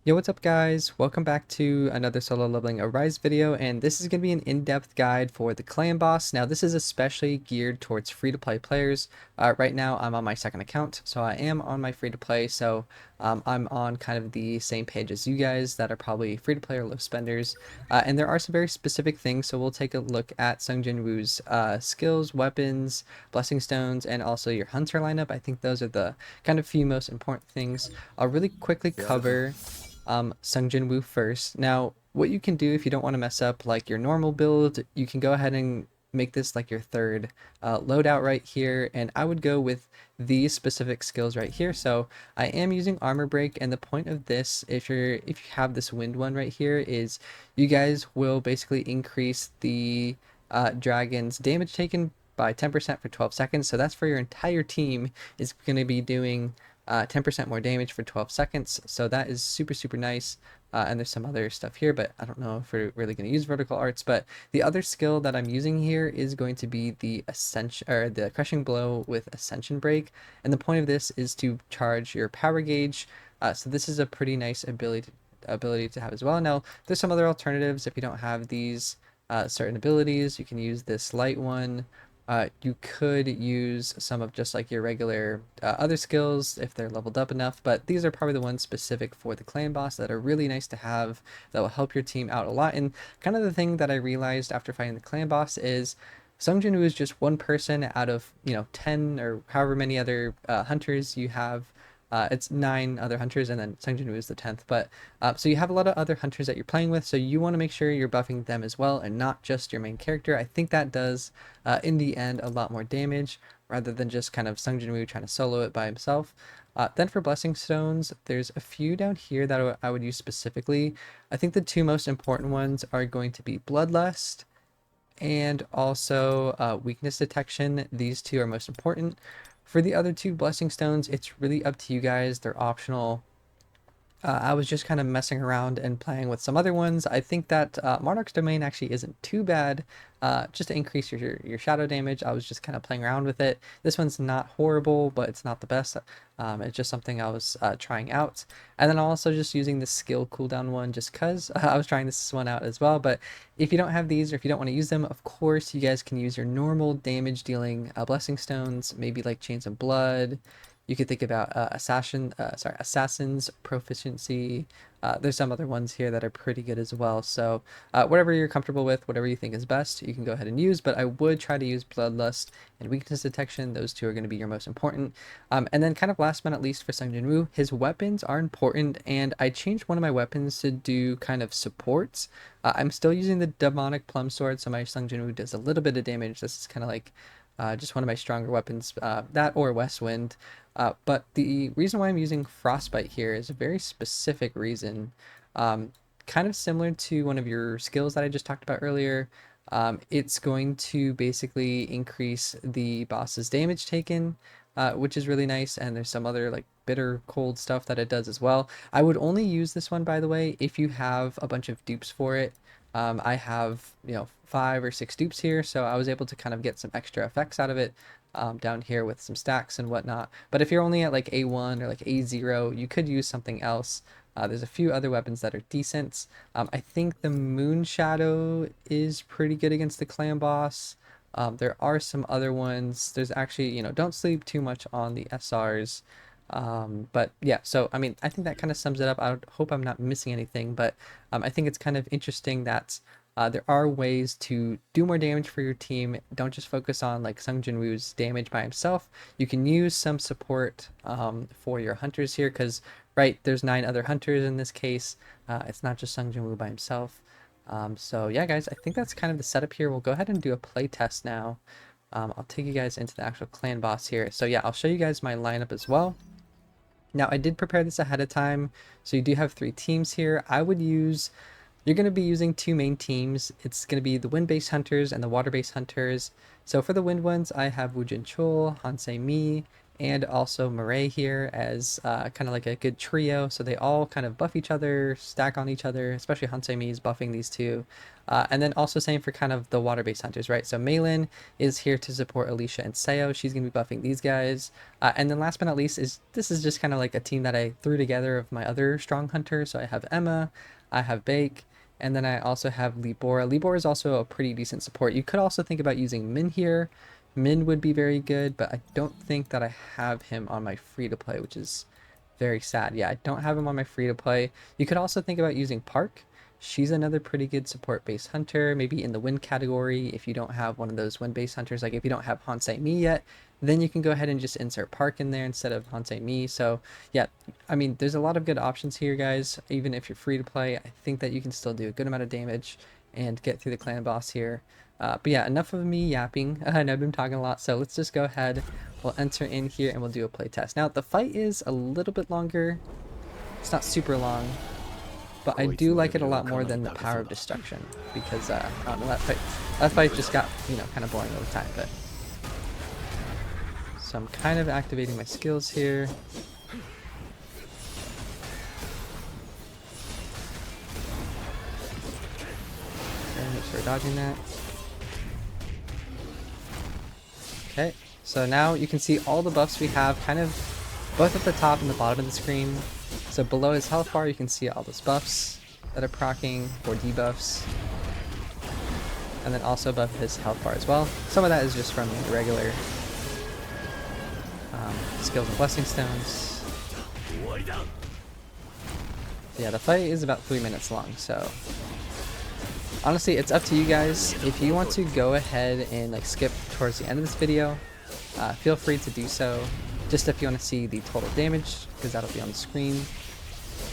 Yo, what's up guys? Welcome back to another solo leveling Arise video, and this is going to be an in-depth guide for the clan boss. Now this is especially geared towards free-to-play players. Right now I'm on my second account, so I am on my free-to-play, so I'm on kind of the same page as you guys that are probably free-to-play or low spenders. And there are some very specific things, so we'll take a look at Sung Jin Woo's skills, weapons, blessing stones, and also your hunter lineup. I think those are the kind of few most important things. I'll really quickly cover Sung Jin Woo first. Now, what you can do if you don't want to mess up like your normal build, you can go ahead and make this like your third loadout right here, and I would go with these specific skills right here. So I am using armor break, and the point of this, if you have this wind one right here, is you guys will basically increase the dragon's damage taken by 10% for 12 seconds. So that's for your entire team is going to be doing 10% more damage for 12 seconds. So that is super, super nice. And there's some other stuff here, but I don't know if we're really going to use vertical arts. But the other skill that I'm using here is going to be the ascension or the crushing blow with ascension break. And the point of this is to charge your power gauge. So this is a pretty nice ability to have as well. Now there's some other alternatives. If you don't have these certain abilities, you can use this light one. You could use some of just like your regular other skills if they're leveled up enough, but these are probably the ones specific for the clan boss that are really nice to have that will help your team out a lot. And kind of the thing that I realized after fighting the clan boss is Sung Jin Woo is just one person out of 10 or however many other hunters you have. It's 9 other hunters, and then Sung Jin Woo is the 10th. But so you have a lot of other hunters that you're playing with, so you want to make sure you're buffing them as well, and not just your main character. I think that does, in the end, a lot more damage rather than just kind of Sung Jin Woo trying to solo it by himself. Then for blessing stones, there's a few down here that I would use specifically. I think the two most important ones are going to be Bloodlust and also weakness detection. These two are most important. For the other two blessing stones, it's really up to you guys. They're optional. I was just kind of messing around and playing with some other ones. I think that Monarch's Domain actually isn't too bad. Just to increase your shadow damage, I was just kind of playing around with it. This one's not horrible, but it's not the best. It's just something I was trying out. And then also just using the skill cooldown one just because I was trying this one out as well. But if you don't have these or if you don't want to use them, of course, you guys can use your normal damage dealing blessing stones, maybe like Chains of Blood. You could think about assassin's proficiency. There's some other ones here that are pretty good as well. So whatever you're comfortable with, whatever you think is best, you can go ahead and use. But I would try to use bloodlust and weakness detection. Those two are going to be your most important. And then kind of last but not least for Sung Jin Woo, his weapons are important. And I changed one of my weapons to do kind of supports. I'm still using the demonic plum sword, so my Sung Jin Woo does a little bit of damage. This is kind of like just one of my stronger weapons, that or West Wind. But the reason why I'm using Frostbite here is a very specific reason. Kind of similar to one of your skills that I just talked about earlier. It's going to basically increase the boss's damage taken, which is really nice. And there's some other like bitter cold stuff that it does as well. I would only use this one, by the way, if you have a bunch of dupes for it. I have 5 or 6 dupes here, so I was able to kind of get some extra effects out of it down here with some stacks and whatnot. But if you're only at like A1 or like A0, you could use something else. There's a few other weapons that are decent. I think the Moon Shadow is pretty good against the clan boss. There are some other ones. There's actually, don't sleep too much on the SRs. But yeah, so I mean, I think that kind of sums it up. I hope I'm not missing anything, but I think it's kind of interesting that there are ways to do more damage for your team. Don't just focus on like Sung Jin Woo's damage by himself. You can use some support for your hunters here because, right, there's 9 other hunters in this case. It's not just Sung Jin Woo by himself. So yeah, guys, I think that's kind of the setup here. We'll go ahead and do a play test now. I'll take you guys into the actual clan boss here. So yeah, I'll show you guys my lineup as well. Now, I did prepare this ahead of time, so you do have 3 teams here. You're going to be using 2 main teams. It's going to be the wind-based hunters and the water-based hunters. So for the wind ones, I have Woo Jin Chul, Hansei Mi, and also Murray here as kind of like a good trio. So they all kind of buff each other, stack on each other, especially Hansei is buffing these two. And then also same for kind of the water-based hunters, right? So Maylin is here to support Alicia and Sayo. She's going to be buffing these guys. And then last but not least this is just kind of like a team that I threw together of my other strong hunters. So I have Emma, I have Bake, and then I also have Libora. Libora is also a pretty decent support. You could also think about using Min here. Min would be very good, but I don't think that I have him on my free-to-play, which is very sad. Yeah, I don't have him on my free-to-play. You could also think about using Park. She's another pretty good support-based hunter, maybe in the wind category. If you don't have one of those wind-based hunters, like if you don't have Hansei Mi yet, then you can go ahead and just insert Park in there instead of Hansei Mi. So yeah, I mean, there's a lot of good options here, guys. Even if you're free to play, I think that you can still do a good amount of damage and get through the clan boss here. But yeah, enough of me yapping. I know I've been talking a lot, so let's just go ahead. We'll enter in here and we'll do a play test. Now, the fight is a little bit longer. It's not super long, but I do like it a lot more than the Power of Destruction because I don't know, that fight just got, you know, kind of boring over time. But so I'm kind of activating my skills here. Okay, make sure we're dodging that. Okay, so now you can see all the buffs we have kind of both at the top and the bottom of the screen. So below his health bar, you can see all those buffs that are proccing for debuffs. And then also above his health bar as well. Some of that is just from the regular skills and blessing stones. Yeah, the fight is about 3 minutes long, so honestly, it's up to you guys. If you want to go ahead and like skip towards the end of this video, feel free to do so. Just if you want to see the total damage, because that'll be on the screen.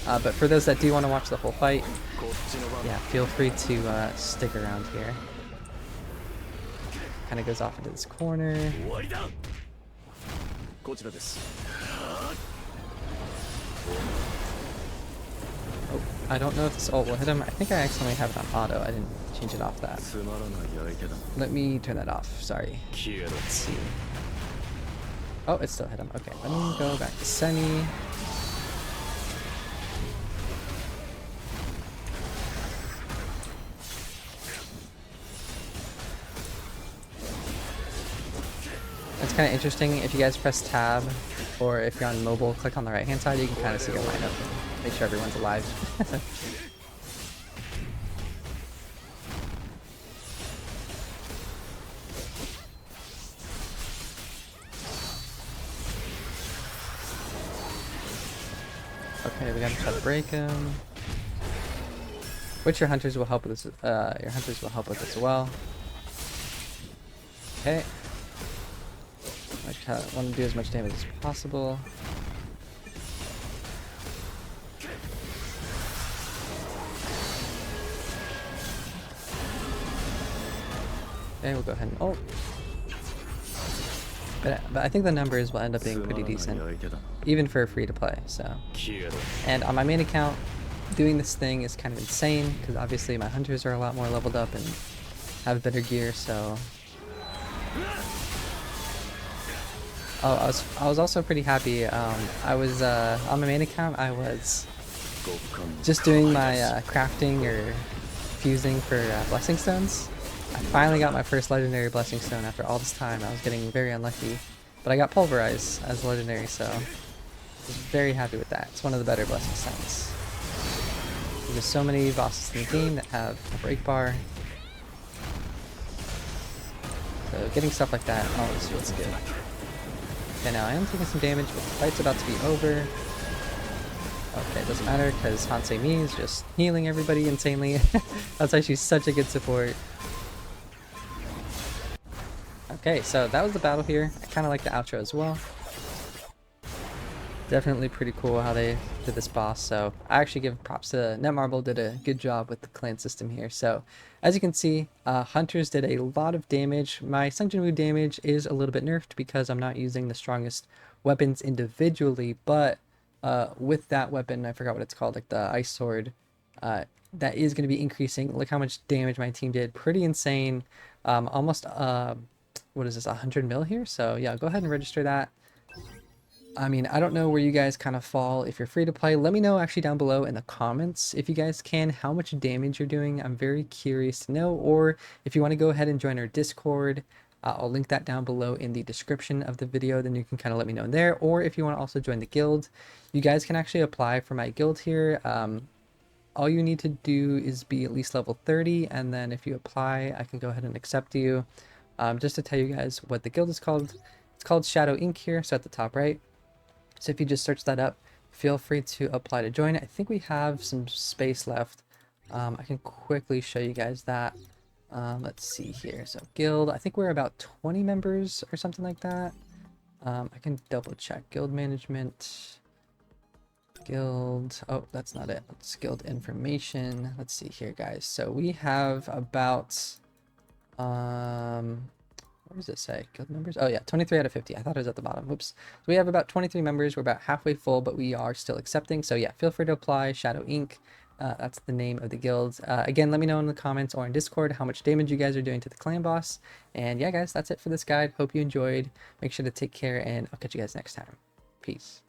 But for those that do want to watch the whole fight, yeah, feel free to stick around here. Kind of goes off into this corner. Oh, I don't know if this ult will hit him. I think I accidentally have it on auto. I didn't change it off that. Let me turn that off. Sorry. Let's see. Oh, it still hit him. Okay, let me go back to Semi. It's kind of interesting. If you guys press tab, or if you're on mobile, click on the right hand side, you can kind of see your lineup and make sure everyone's alive. Okay, we gotta try to break him. Which your hunters will help with this. Your hunters will help with as well. Okay. I want to do as much damage as possible. Okay, we'll go ahead and ult. But I think the numbers will end up being pretty decent, even for free to play. So, and on my main account, doing this thing is kind of insane because obviously my hunters are a lot more leveled up and have better gear. So, oh, I was also pretty happy. I was on my main account. I was just doing my crafting or fusing for blessing stones. I finally got my first legendary blessing stone after all this time. I was getting very unlucky, but I got pulverized as legendary, so I was very happy with that. It's one of the better blessing stones. There's so many bosses in the game that have a break bar, so getting stuff like that always feels good. Okay, now I am taking some damage, but the fight's about to be over. Okay, it doesn't matter because Hansei Mi is just healing everybody insanely. That's why she's such a good support. Okay, so that was the battle here. I kind of like the outro as well. Definitely pretty cool how they did this boss. So I actually give props to Netmarble, did a good job with the clan system here. So as you can see, hunters did a lot of damage. My Sunjin damage is a little bit nerfed because I'm not using the strongest weapons individually, but with that weapon, I forgot what it's called, like the ice sword, that is going to be increasing. Look how much damage my team did. Pretty insane. Almost what is this, 100 mil here? So yeah, go ahead and register that. I mean, I don't know where you guys kind of fall if you're free to play. Let me know actually down below in the comments if you guys can, how much damage you're doing. I'm very curious to know. Or if you want to go ahead and join our Discord, I'll link that down below in the description of the video. Then you can kind of let me know in there. Or if you want to also join the guild, you guys can actually apply for my guild here. All you need to do is be at least level 30. And then if you apply, I can go ahead and accept you. Just to tell you guys what the guild is called. It's called Shadow Inc. here. So at the top right. So if you just search that up, feel free to apply to join. I think we have some space left. I can quickly show you guys that. Let's see here. So guild, I think we're about 20 members or something like that. I can double check. Guild management. Guild. Oh, that's not it. It's guild information. Let's see here, guys. So we have about what does it say? Guild members? Oh yeah, 23 out of 50. I thought it was at the bottom. Whoops. So we have about 23 members. We're about halfway full, but we are still accepting. So yeah, feel free to apply. Shadow Inc. That's the name of the guild. Again, let me know in the comments or in Discord how much damage you guys are doing to the clan boss. And yeah, guys, that's it for this guide. Hope you enjoyed. Make sure to take care, and I'll catch you guys next time. Peace.